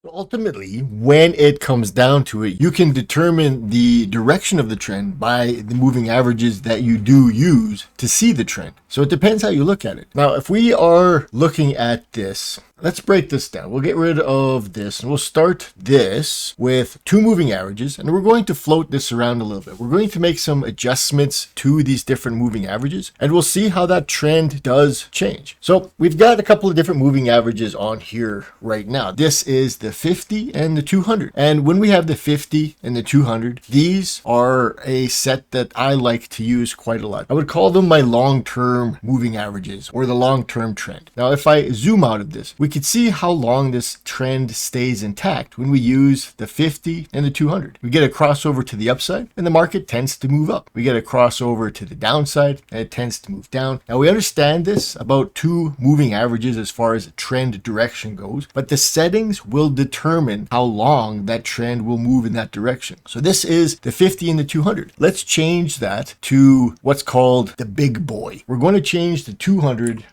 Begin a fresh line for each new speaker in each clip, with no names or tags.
Ultimately, when it comes down to it, you can determine the direction of the trend by the moving averages that you do use to see the trend. So it depends how you look at it. Now, if we are looking at this, let's break this down. We'll get rid of this and we'll start this with two moving averages, and we're going to float this around a little bit. We're going to make some adjustments to these different moving averages, and we'll see how that trend does change. So we've got a couple of different moving averages on here right now. This is the 50 and the 200. And when we have the 50 and the 200, these are a set that I like to use quite a lot. I would call them my long-term moving averages or the long-term trend. Now, if I zoom out of this, we can see how long this trend stays intact when we use the 50 and the 200. We get a crossover to the upside and the market tends to move up. We get a crossover to the downside and it tends to move down. Now, we understand this about two moving averages as far as trend direction goes, but the settings will determine how long that trend will move in that direction. So this is the 50 and the 200. Let's change that to what's called the big boy. We're going to change the 200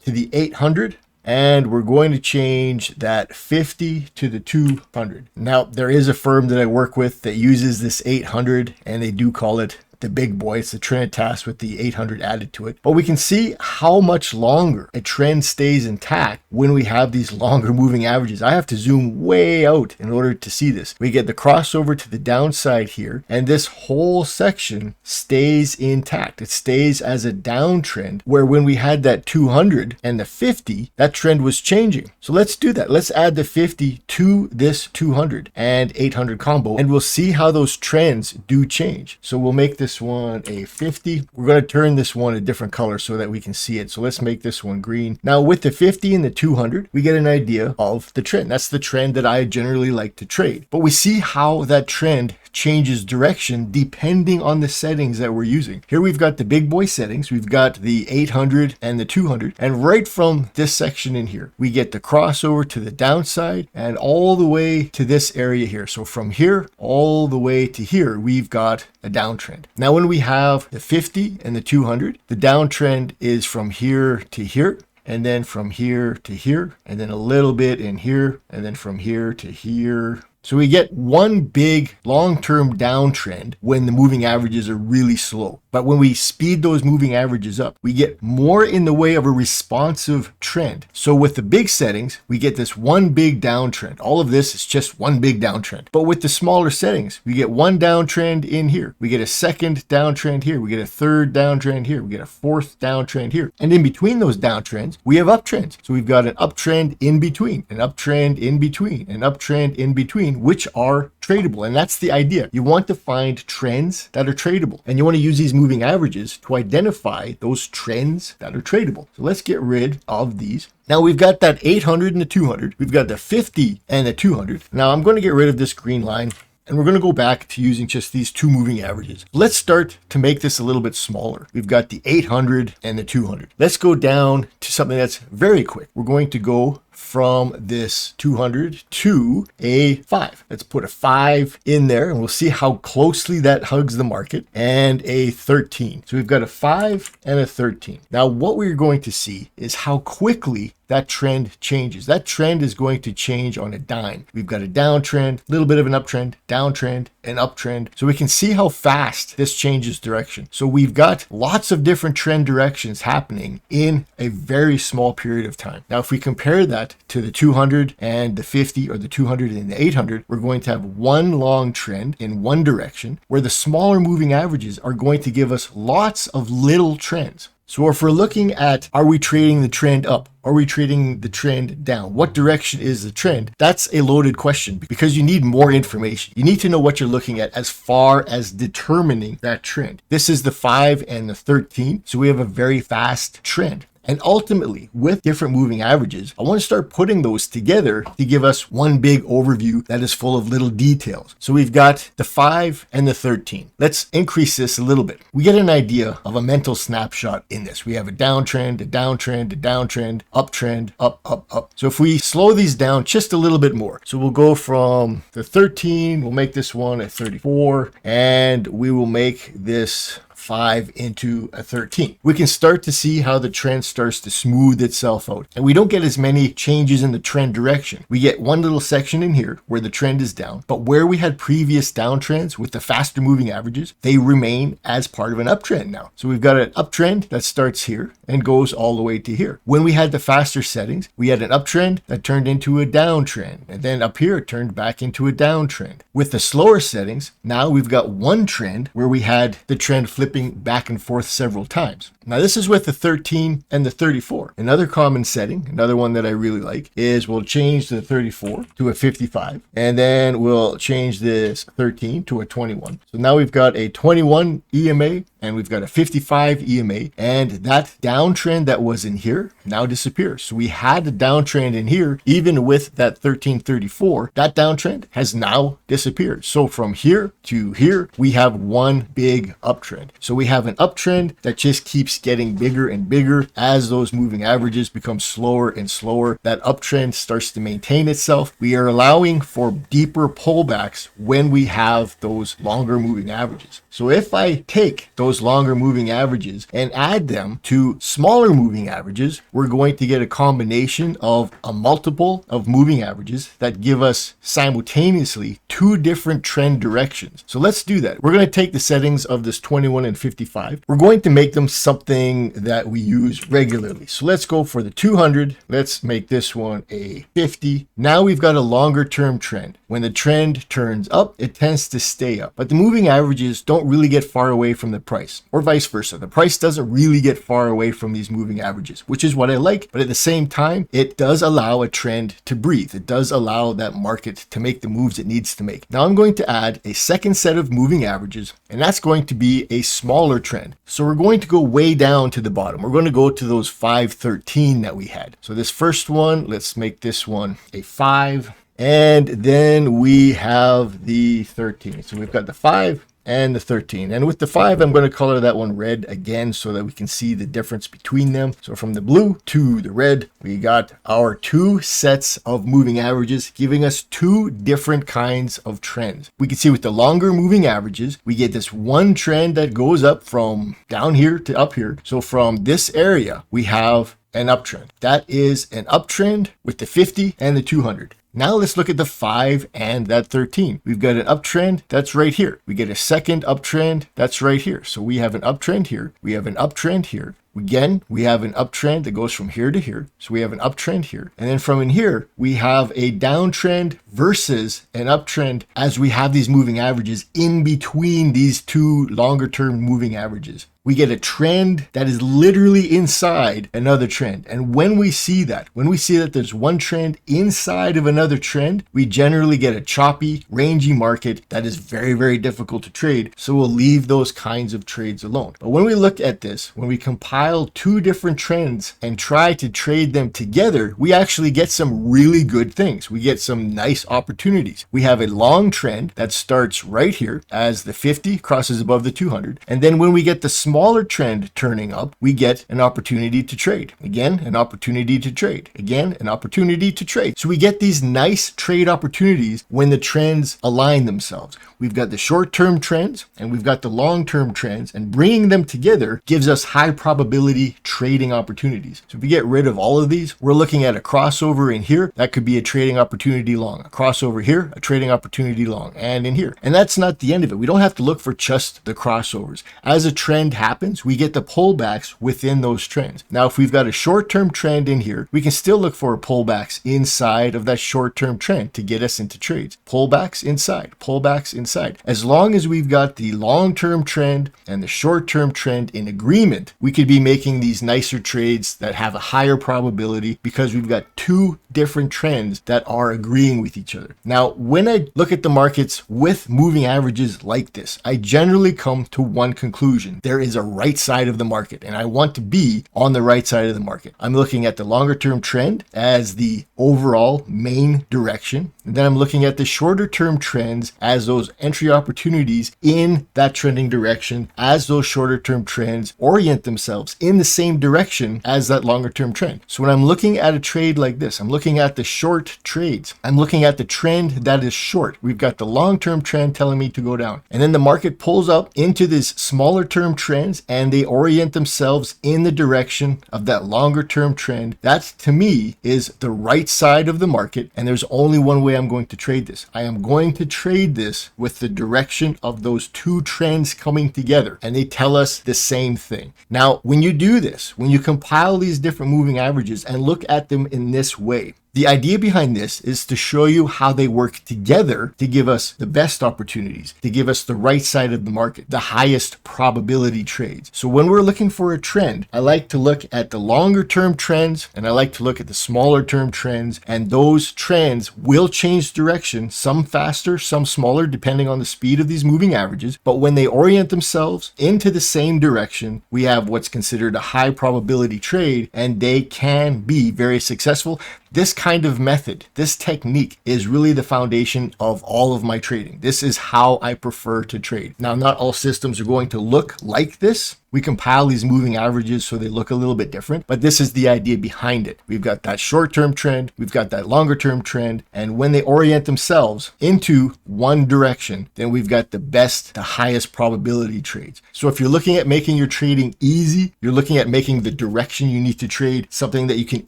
to the 800. And we're going to change that 50 to the 200. Now, there is a firm that I work with that uses this 800, and they do call it the big boy. It's the Trinitas with the 800 added to it. But we can see how much longer a trend stays intact when we have these longer moving averages. I have to zoom way out in order to see this. We get the crossover to the downside here, and this whole section stays intact. It stays as a downtrend, where when we had that 200 and the 50, that trend was changing. So let's do that. Let's add the 50 to this 200 and 800 combo, and we'll see how those trends do change. So we'll make this one a 50. We're going to turn this one a different color so that we can see it. So let's make this one green. Now with the 50 and the 200, we get an idea of the trend. That's the trend that I generally like to trade. But we see how that trend changes direction depending on the settings that we're using. Here we've got the big boy settings. We've got the 800 and the 200. And right from this section in here, we get the crossover to the downside and all the way to this area here. So from here all the way to here, we've got a downtrend. Now, when we have the 50 and the 200, the downtrend is from here to here, and then from here to here, and then a little bit in here, and then from here to here. So we get one big long-term downtrend when the moving averages are really slow. But when we speed those moving averages up, we get more in the way of a responsive trend. So with the big settings, we get this one big downtrend. All of this is just one big downtrend. But with the smaller settings, we get one downtrend in here. We get a second downtrend here. We get a third downtrend here. We get a fourth downtrend here. And in between those downtrends, we have uptrends. So we've got an uptrend in between, an uptrend in between, an uptrend in between, which are tradable. And that's the idea. You want to find trends that are tradable, and you want to use these moving averages to identify those trends that are tradable. So let's get rid of these. Now we've got that 800 and the 200. We've got the 50 and the 200. Now I'm going to get rid of this green line, and we're going to go back to using just these two moving averages. Let's start to make this a little bit smaller. We've got the 800 and the 200. Let's go down to something that's very quick. We're going to go from this 200 to a 5. Let's put a 5 in there, and we'll see how closely that hugs the market, and a 13. So we've got a 5 and a 13. Now what we're going to see is how quickly that trend changes. That trend is going to change on a dime. We've got a downtrend, a little bit of an uptrend, downtrend, an uptrend. So we can see how fast this changes direction. So we've got lots of different trend directions happening in a very small period of time. Now, if we compare that to the 200 and the 50, or the 200 and the 800, we're going to have one long trend in one direction, where the smaller moving averages are going to give us lots of little trends. So if we're looking at, are we trading the trend up? Are we trading the trend down? What direction is the trend? That's a loaded question, because you need more information. You need to know what you're looking at as far as determining that trend. This is the 5 and the 13. So we have a very fast trend. And ultimately, with different moving averages, I want to start putting those together to give us one big overview that is full of little details. So we've got the 5 and the 13. Let's increase this a little bit. We get an idea of a mental snapshot in this. We have a downtrend, a downtrend, a downtrend, uptrend, up, up, up. So if we slow these down just a little bit more, so we'll go from the 13, we'll make this one a 34, and we will make this 5 into a 13. We can start to see how the trend starts to smooth itself out. And we don't get as many changes in the trend direction. We get one little section in here where the trend is down, but where we had previous downtrends with the faster moving averages, they remain as part of an uptrend now. So we've got an uptrend that starts here and goes all the way to here. When we had the faster settings, we had an uptrend that turned into a downtrend, and then up here it turned back into a downtrend. With the slower settings, now we've got one trend where we had the trend flipping back and forth several times. Now this is with the 13 and the 34. Another common setting, another one that I really like, is we'll change the 34 to a 55, and then we'll change this 13 to a 21. So now we've got a 21 EMA and we've got a 55 EMA, and that downtrend that was in here now disappears. So we had a downtrend in here, even with that 1334, that downtrend has now disappeared. So from here to here, we have one big uptrend. So we have an uptrend that just keeps getting bigger and bigger as those moving averages become slower and slower. That uptrend starts to maintain itself. We are allowing for deeper pullbacks when we have those longer moving averages. So if I take those longer moving averages and add them to smaller moving averages, we're going to get a combination of a multiple of moving averages that give us simultaneously two different trend directions. So let's do that. We're going to take the settings of this 21 and 55. We're going to make them something that we use regularly. So let's go for the 200. Let's make this one a 50. Now we've got a longer term trend. When the trend turns up, it tends to stay up, but the moving averages don't really get far away from the price, or vice versa. The price doesn't really get far away from these moving averages, which is what I like. But at the same time, it does allow a trend to breathe. It does allow that market to make the moves it needs to make. Now I'm going to add a second set of moving averages, and that's going to be a smaller trend. So we're going to go way down to the bottom. We're going to go to those 513 that we had. So this first one, let's make this one a 5. And then we have the 13. So we've got the 5 and the 13. And with the 5, I'm going to color that one red again so that we can see the difference between them. So from the blue to the red, we got our two sets of moving averages giving us two different kinds of trends. We can see with the longer moving averages, we get this one trend that goes up from down here to up here. So from this area, we have an uptrend. That is an uptrend with the 50 and the 200. Now let's look at the 5 and that 13. We've got an uptrend that's right here. We get a second uptrend that's right here. So we have an uptrend here. We have an uptrend here. Again, we have an uptrend that goes from here to here. So we have an uptrend here. And then from in here, we have a downtrend versus an uptrend as we have these moving averages in between these two longer term moving averages. We get a trend that is literally inside another trend. And when we see that there's one trend inside of another trend, we generally get a choppy, rangy market that is very, very difficult to trade. So we'll leave those kinds of trades alone. But when we look at this, when we compile two different trends and try to trade them together, we actually get some really good things. We get some nice opportunities. We have a long trend that starts right here as the 50 crosses above the 200. And then when we get the smaller trend turning up, we get an opportunity to trade. Again, an opportunity to trade. Again, an opportunity to trade. So we get these nice trade opportunities when the trends align themselves. We've got the short-term trends and we've got the long-term trends, and bringing them together gives us high probability trading opportunities. So if we get rid of all of these, we're looking at a crossover in here. That could be a trading opportunity long. A crossover here, a trading opportunity long, and in here. And that's not the end of it. We don't have to look for just the crossovers. As a trend happens, we get the pullbacks within those trends. Now, if we've got a short-term trend in here, we can still look for pullbacks inside of that short-term trend to get us into trades. Pullbacks inside, pullbacks inside. As long as we've got the long-term trend and the short-term trend in agreement, we could be making these nicer trades that have a higher probability because we've got two different trends that are agreeing with each other. Now, when I look at the markets with moving averages like this, I generally come to one conclusion. There is a right side of the market, and I want to be on the right side of the market. I'm looking at the longer term trend as the overall main direction. And then I'm looking at the shorter term trends as those entry opportunities in that trending direction, as those shorter term trends orient themselves in the same direction as that longer term trend. So when I'm looking at a trade like this, I'm looking at the short trades. I'm looking at the trend that is short. We've got the long term trend telling me to go down. And then the market pulls up into this smaller term trend trends and they orient themselves in the direction of that longer term trend, that to me is the right side of the market. And there's only one way I'm going to trade this. I am going to trade this with the direction of those two trends coming together, and they tell us the same thing. Now, when you do this, when you compile these different moving averages and look at them in this way, the idea behind this is to show you how they work together to give us the best opportunities, to give us the right side of the market, the highest probability trades. So when we're looking for a trend, I like to look at the longer term trends and I like to look at the smaller term trends, and those trends will change direction, some faster, some smaller, depending on the speed of these moving averages. But when they orient themselves into the same direction, we have what's considered a high probability trade, and they can be very successful. This kind of method, this technique is really the foundation of all of my trading. This is how I prefer to trade. Now, not all systems are going to look like this. We compile these moving averages so they look a little bit different, but this is the idea behind it. We've got that short-term trend, we've got that longer-term trend, and when they orient themselves into one direction, then we've got the best, the highest probability trades. So if you're looking at making your trading easy, you're looking at making the direction you need to trade something that you can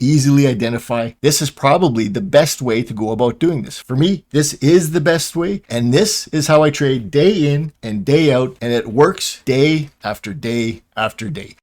easily identify, this is probably the best way to go about doing this. For me, this is the best way, and this is how I trade day in and day out, and it works day after day after day.